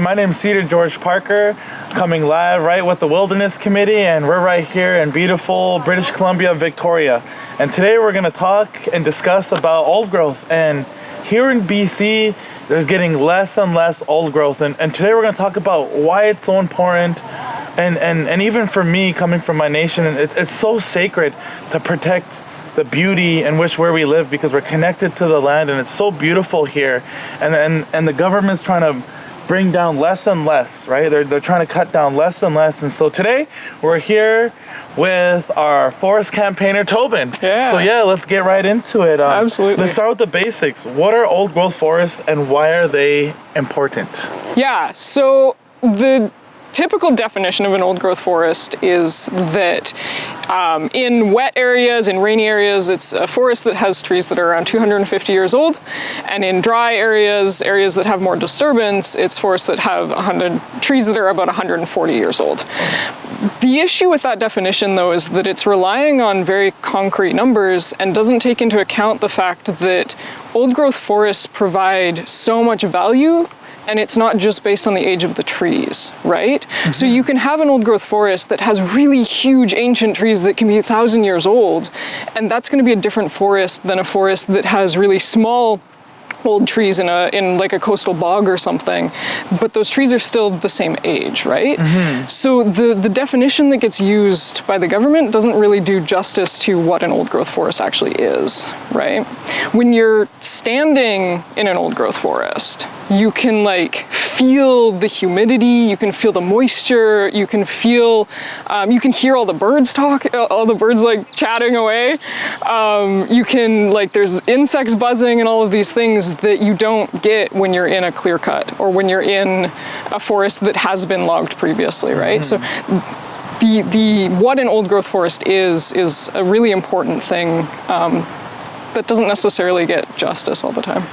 My name's Cedar George Parker, coming live right with the Wilderness Committee, and we're right here in beautiful British Columbia, Victoria. And today we're going to talk and discuss about old growth. And here in BC, there's getting less and less old growth. And today we're going to talk about why it's so important. And even for me, coming from my nation, it's so sacred to protect the beauty in where we live, because we're connected to the land and it's so beautiful here. And the government's trying to bring down less and less, right? They're trying to cut down less and less. And so today we're here with our forest campaigner, Tobyn. Yeah. So yeah, let's get right into it. Absolutely. Let's start with the basics. What are old growth forests and why are they important? Yeah, so the typical definition of an old growth forest is that in wet areas, in rainy areas, it's a forest that has trees that are around 250 years old. And in dry areas that have more disturbance, it's forests that have trees that are about 140 years old. The issue with that definition, though, is that it's relying on very concrete numbers and doesn't take into account the fact that old growth forests provide so much value. And it's not just based on the age of the trees, right? Mm-hmm. So you can have an old growth forest that has really huge ancient trees that can be 1,000 years old, and that's going to be a different forest than a forest that has really small old trees in like a coastal bog or something, but those trees are still the same age, right? Mm-hmm. So the definition that gets used by the government doesn't really do justice to what an old growth forest actually is, right? When you're standing in an old growth forest, you can like feel the humidity, you can feel the moisture, you can feel, you can hear all the birds talk, all the birds like chatting away. You can like, there's insects buzzing and all of these things that you don't get when you're in a clear cut or when you're in a forest that has been logged previously, right? So what an old growth forest is a really important thing that doesn't necessarily get justice all the time.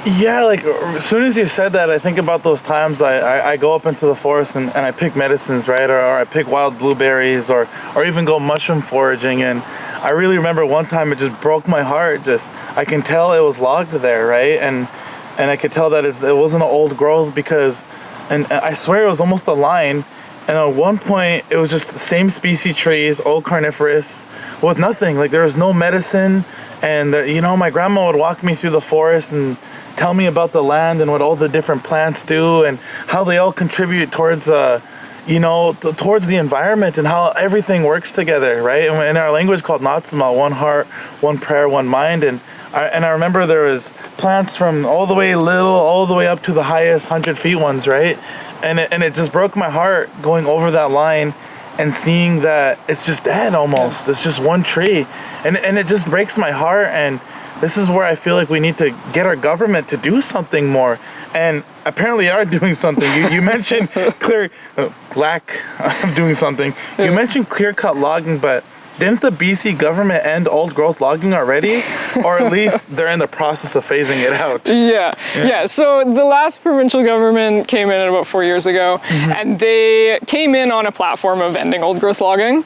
Yeah, like as soon as you said that, I think about those times I go up into the forest and I pick medicines, right? Or I pick wild blueberries or even go mushroom foraging. And I really remember one time it just broke my heart. I can tell it was logged there, right? And I could tell that it wasn't an old growth because, and I swear it was almost a line. And at one point it was just the same species trees, old carnivorous, with nothing. Like there was no medicine. And my grandma would walk me through the forest and tell me about the land and what all the different plants do and how they all contribute towards towards the environment and how everything works together, right? And in our language called Natsima, one heart, one prayer, one mind. And I remember there was plants from all the way little, all the way up to the highest 100 feet ones, right? And it just broke my heart going over that line and seeing that it's just dead almost. It's just one tree. And it just breaks my heart. And this is where I feel like we need to get our government to do something more. And apparently are doing something. You mentioned lack of doing something. You mentioned clear-cut logging, but didn't the BC government end old growth logging already? Or at least they're in the process of phasing it out. Yeah. So the last provincial government came in about 4 years ago, and they came in on a platform of ending old growth logging.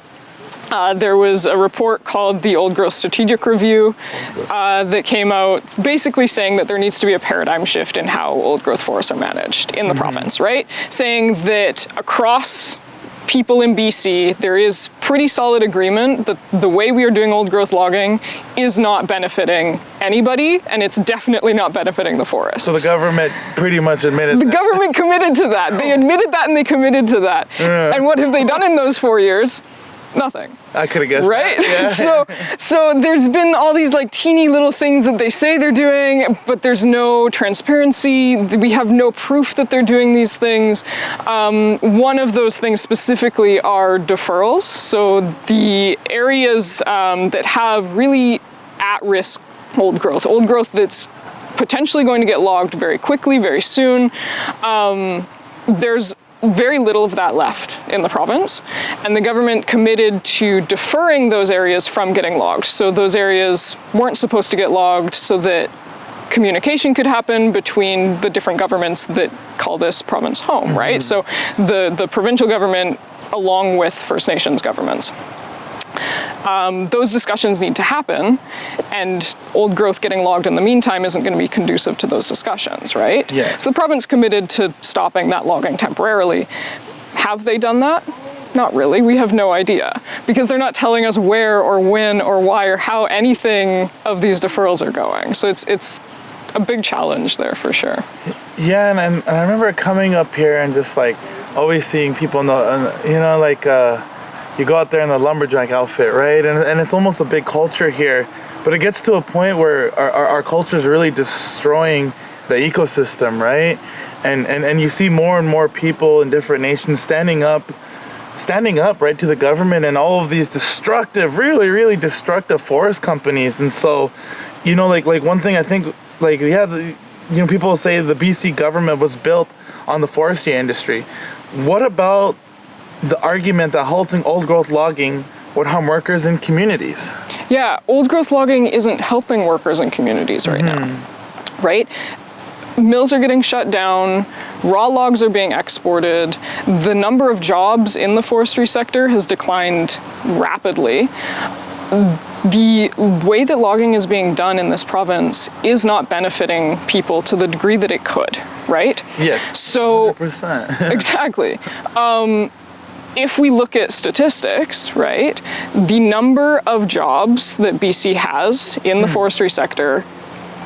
There was a report called the Old Growth Strategic Review that came out basically saying that there needs to be a paradigm shift in how old growth forests are managed in the province, right? Saying that across people in BC, there is pretty solid agreement that the way we are doing old growth logging is not benefiting anybody, and it's definitely not benefiting the forest. So the government pretty much admitted that. The government committed to that. They admitted that and they committed to that. Yeah. And what have they done in those 4 years? Nothing. I could have guessed right? that. Yeah. So there's been all these like teeny little things that they say they're doing, but there's no transparency. We have no proof that they're doing these things. One of those things specifically are deferrals. So the areas that have really at-risk old growth that's potentially going to get logged very quickly, very soon. There's very little of that left in the province, and the government committed to deferring those areas from getting logged. So those areas weren't supposed to get logged so that communication could happen between the different governments that call this province home, right? So the provincial government along with First Nations governments. Those discussions need to happen, and old growth getting logged in the meantime isn't going to be conducive to those discussions, right? Yeah. So the province committed to stopping that logging temporarily. Have they done that? Not really. We have no idea, because they're not telling us where or when or why or how anything of these deferrals are going. So it's a big challenge there for sure. Yeah, and I remember coming up here and just like always seeing people in the, you go out there in the lumberjack outfit, right? And it's almost a big culture here, but it gets to a point where our culture is really destroying the ecosystem, right? And you see more and more people in different nations standing up right to the government and all of these destructive, really, really destructive forest companies. And so, like one thing I think, people say the BC government was built on the forestry industry. What about the argument that halting old growth logging would harm workers in communities? Yeah, old growth logging isn't helping workers in communities right now, right? Mills are getting shut down, raw logs are being exported, the number of jobs in the forestry sector has declined rapidly. The way that logging is being done in this province is not benefiting people to the degree that it could, right? Yeah, so 100%. Exactly. If we look at statistics, right, the number of jobs that BC has in the forestry sector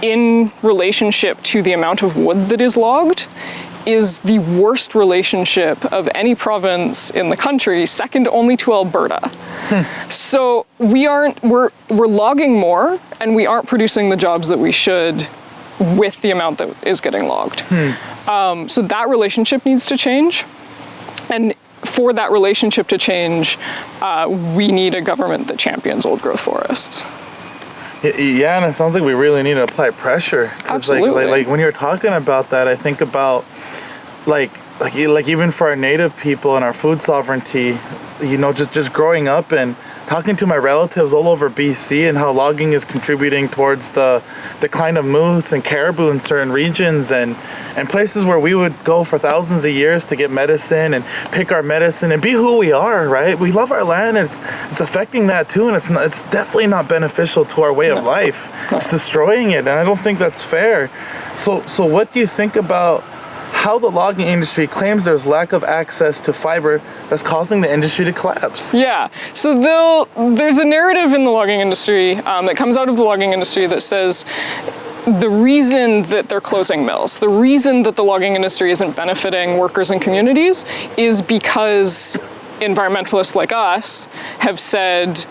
in relationship to the amount of wood that is logged is the worst relationship of any province in the country, second only to Alberta. So we're logging more, and we aren't producing the jobs that we should with the amount that is getting logged. So that relationship needs to change. And for that relationship to change, we need a government that champions old growth forests. Yeah, and it sounds like we really need to apply pressure. Absolutely. Like when you're talking about that, I think about like even for our native people and our food sovereignty, just growing up and talking to my relatives all over BC and how logging is contributing towards the decline of moose and caribou in certain regions and places where we would go for thousands of years to get medicine and pick our medicine and be who we are, right? We love our land, and it's affecting that too, and it's definitely not beneficial to our way of life. It's destroying it, and I don't think that's fair. So what do you think about how the logging industry claims there's lack of access to fiber that's causing the industry to collapse? Yeah, so there's a narrative in the logging industry that comes out of the logging industry that says the reason that they're closing mills, the reason that the logging industry isn't benefiting workers and communities is because environmentalists like us have said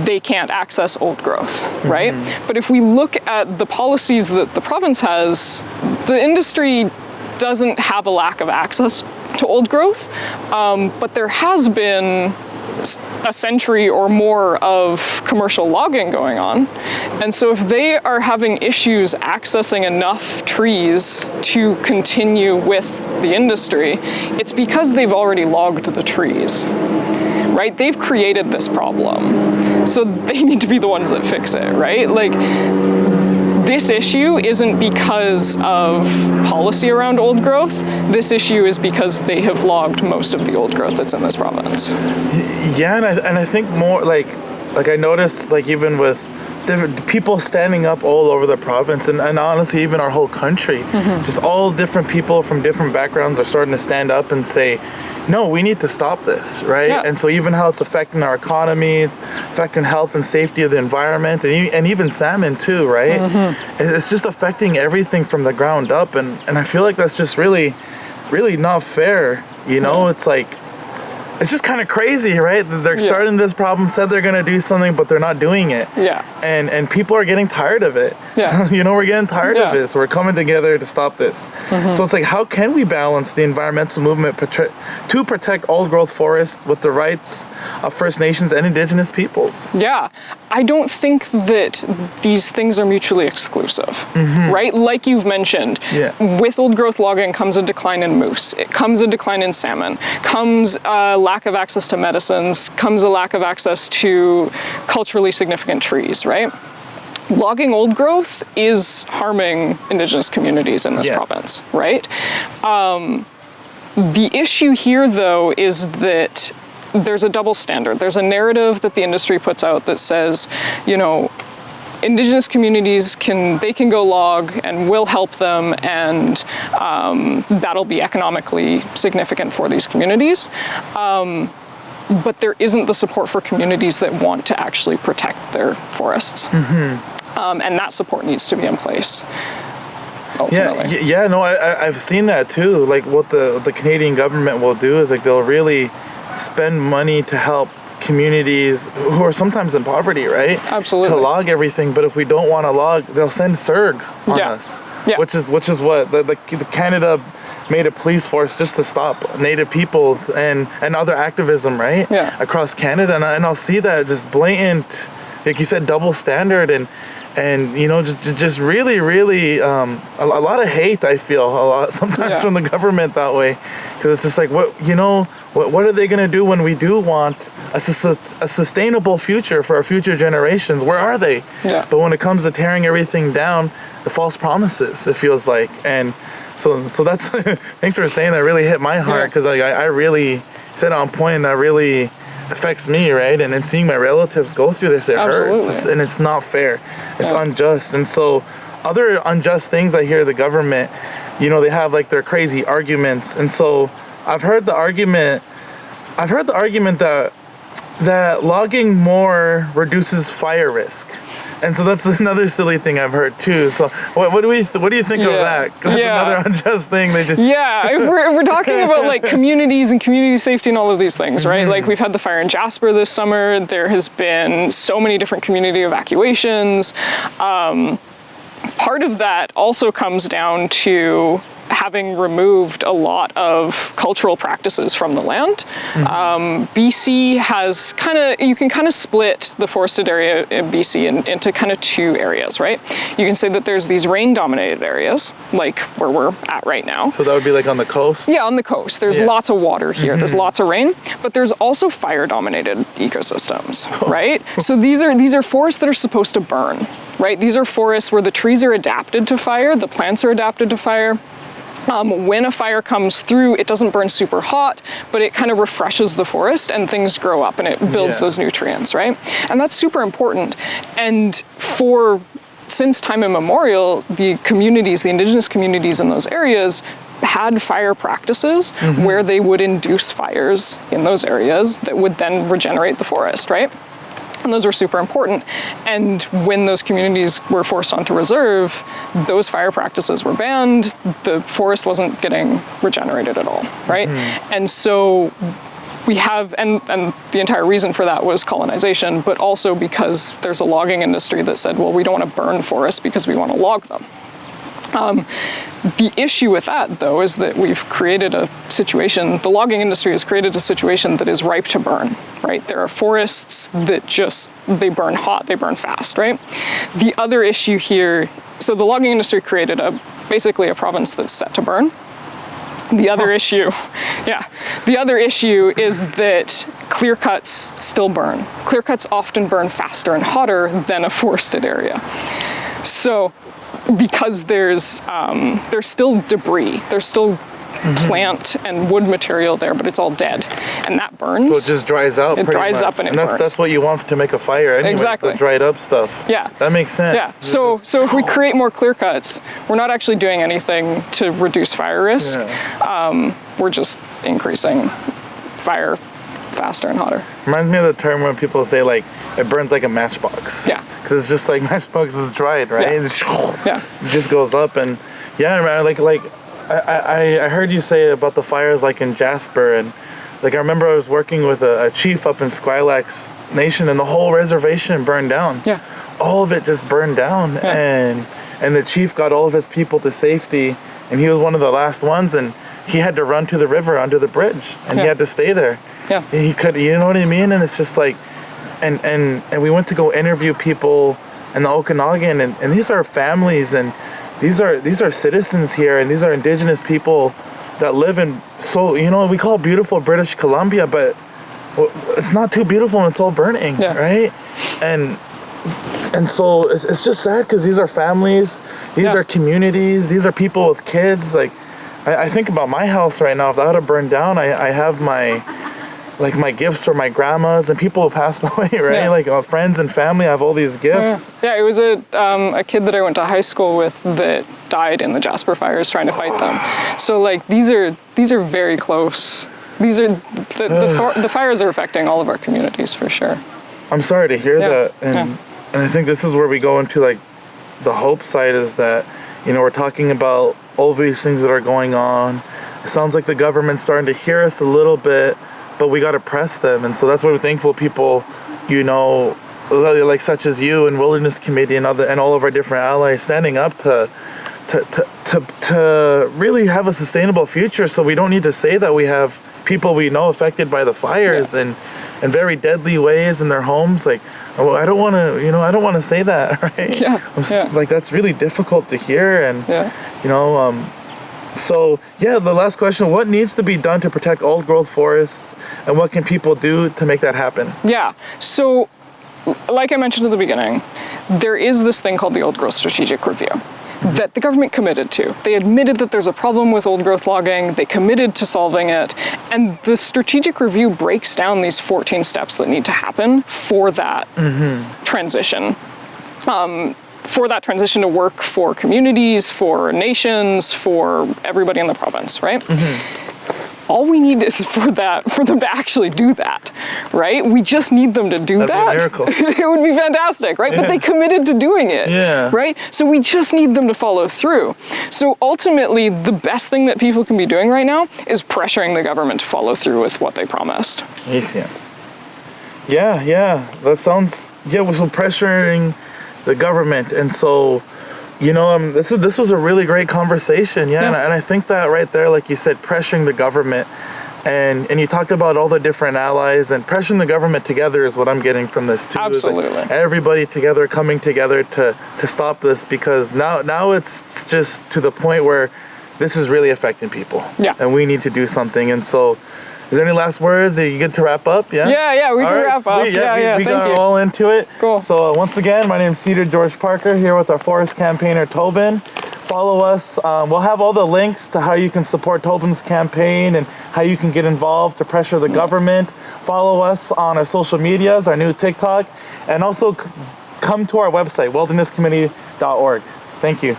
they can't access old growth, right? But if we look at the policies that the province has, the industry doesn't have a lack of access to old growth, but there has been a century or more of commercial logging going on. And so if they are having issues accessing enough trees to continue with the industry, it's because they've already logged the trees, right? They've created this problem. So they need to be the ones that fix it, right? Like, this issue isn't because of policy around old growth. This issue is because they have logged most of the old growth that's in this province. Yeah, and I think more like I noticed, like, even with different people standing up all over the province and honestly even our whole country, just all different people from different backgrounds are starting to stand up and say, no, we need to stop this, right? Yeah. And so even how it's affecting our economy, it's affecting health and safety of the environment, and even salmon too, right? It's just affecting everything from the ground up, and I feel like that's just really, really not fair. It's like, it's just kind of crazy, right? They're starting this problem, said they're going to do something, but they're not doing it. Yeah. And people are getting tired of it. Yeah. We're getting tired of this. We're coming together to stop this. So it's like, how can we balance the environmental movement to protect old growth forests with the rights of First Nations and Indigenous peoples? Yeah. I don't think that these things are mutually exclusive, right? Like you've mentioned, with old growth logging comes a decline in moose, it comes a decline in salmon, comes a lack of access to medicines, comes a lack of access to culturally significant trees, right? Logging old growth is harming Indigenous communities in this province, right? The issue here, though, is that there's a double standard. There's a narrative that the industry puts out that says, Indigenous communities can go log and we'll help them, and that'll be economically significant for these communities. But there isn't the support for communities that want to actually protect their forests. And that support needs to be in place. Ultimately. I've seen that too. Like what the Canadian government will do is like they'll really spend money to help communities who are sometimes in poverty, right? Absolutely. To log everything, but if we don't want to log, they'll send CERG on us. Yeah. Which is what the Canada made a police force just to stop Native people and other activism, right? Yeah. Across Canada, and I'll see that just blatant, like you said, double standard and just really a lot of hate. I feel a lot sometimes from the government that way, because it's just like what are they gonna do when we do want a sustainable future for our future generations? Where are they? Yeah. But when it comes to tearing everything down, the false promises, it feels like, and so that's thanks for saying that. Really hit my heart, because I really said on point, and that really affects me, right? And then seeing my relatives go through this, it hurts, and it's not fair. It's unjust. And so other unjust things I hear the government, they have like their crazy arguments. And so I've heard the argument that logging more reduces fire risk. And so that's another silly thing I've heard too. So what do you think of that? That's another unjust thing they did. If we're talking about like communities and community safety and all of these things, right? Like we've had the fire in Jasper this summer. There has been so many different community evacuations. Part of that also comes down to having removed a lot of cultural practices from the land. BC has you can kind of split the forested area in BC into kind of two areas, right? You can say that there's these rain-dominated areas, like where we're at right now. So that would be like on the coast? Yeah, on the coast. There's lots of water here. There's lots of rain, but there's also fire-dominated ecosystems, right? So these are forests that are supposed to burn, right? These are forests where the trees are adapted to fire, the plants are adapted to fire. When a fire comes through, it doesn't burn super hot, but it kind of refreshes the forest and things grow up and it builds those nutrients, right? And that's super important. And since time immemorial, the Indigenous communities in those areas had fire practices where they would induce fires in those areas that would then regenerate the forest, right? And those were super important. And when those communities were forced onto reserve, those fire practices were banned. The forest wasn't getting regenerated at all, right? And so we have, and the entire reason for that was colonization, but also because there's a logging industry that said, well, we don't want to burn forests because we want to log them. The issue with that, though, is that we've created a situation, the logging industry has created a situation that is ripe to burn, right? There are forests that they burn hot, they burn fast, right? The other issue here, so the logging industry created basically a province that's set to burn. The other issue is that clear cuts still burn. Clear cuts often burn faster and hotter than a forested area. So, because there's still debris, there's still plant and wood material there, but it's all dead, and that burns. So it just dries out. It dries up and it burns. That's what you want to make a fire anyway. Exactly. The dried up stuff. Yeah. That makes sense. Yeah. So if we create more clear cuts, we're not actually doing anything to reduce fire risk. Yeah. We're just increasing fire faster and hotter. Reminds me of the term when people say like it burns like a matchbox. Yeah. Because it's just like matchbox is dried, right? Yeah. It just goes up, and I heard you say about the fires like in Jasper, and like I remember I was working with a chief up in Squilax Nation, and the whole reservation burned down. Yeah. All of it just burned down, and the chief got all of his people to safety, and he was one of the last ones, and he had to run to the river under the bridge, and he had to stay there. Yeah. He could, you know what I mean? And it's just like, and we went to go interview people in the Okanagan, and these are families, and these are citizens here, and these are Indigenous people that live in, so, we call it beautiful British Columbia, but it's not too beautiful and it's all burning, right? And so it's just sad because these are families, these are communities, these are people with kids. Like, I think about my house right now. If that would have burned down, I have my like my gifts for my grandmas and people who passed away, right? Yeah. Like friends and family. I have all these gifts. Yeah, it was a kid that I went to high school with that died in the Jasper fires trying to fight them. So like these are very close. These are the fires are affecting all of our communities for sure. I'm sorry to hear that, and I think this is where we go into like the hope side, is that, you know, we're talking about all these things that are going on. It sounds like the government's starting to hear us a little bit, but we got to press them. And so that's why we're thankful people, you know, like such as you and Wilderness Committee and all of our different allies standing up to really have a sustainable future. So we don't need to say that we have people we know affected by the fires in very deadly ways in their homes. Like, well, I don't want to say that, right? Yeah. Like, that's really difficult to hear. And, you know, so, the last question, what needs to be done to protect old growth forests, and what can people do to make that happen? Yeah, so like I mentioned at the beginning, there is this thing called the Old Growth Strategic Review that the government committed to. They admitted that there's a problem with old growth logging, they committed to solving it, and the strategic review breaks down these 14 steps that need to happen for that transition. For that transition to work for communities, for nations, for everybody in the province, right? All we need is for them to actually do that, right? We just need them to do that. That'd be a miracle. It would be fantastic, right? But they committed to doing it, right? So we just need them to follow through. So ultimately, the best thing that people can be doing right now is pressuring the government to follow through with what they promised. Yeah. That sounds, so pressuring the government. And so, you know, this was a really great conversation, and I think that right there, like you said, pressuring the government, and you talked about all the different allies, and pressuring the government together is what I'm getting from this too. Absolutely. Like everybody together, coming together to stop this, because now it's just to the point where this is really affecting people. And we need to do something. And so, is there any last words? Are you good to wrap up? Yeah, we can wrap up. We got all into it. Cool. So once again, my name is Cedar George Parker, here with our forest campaigner, Tobyn. Follow us. We'll have all the links to how you can support Tobyn's campaign and how you can get involved to pressure the government. Follow us on our social medias, our new TikTok, and also come to our website, wildernesscommittee.org. Thank you.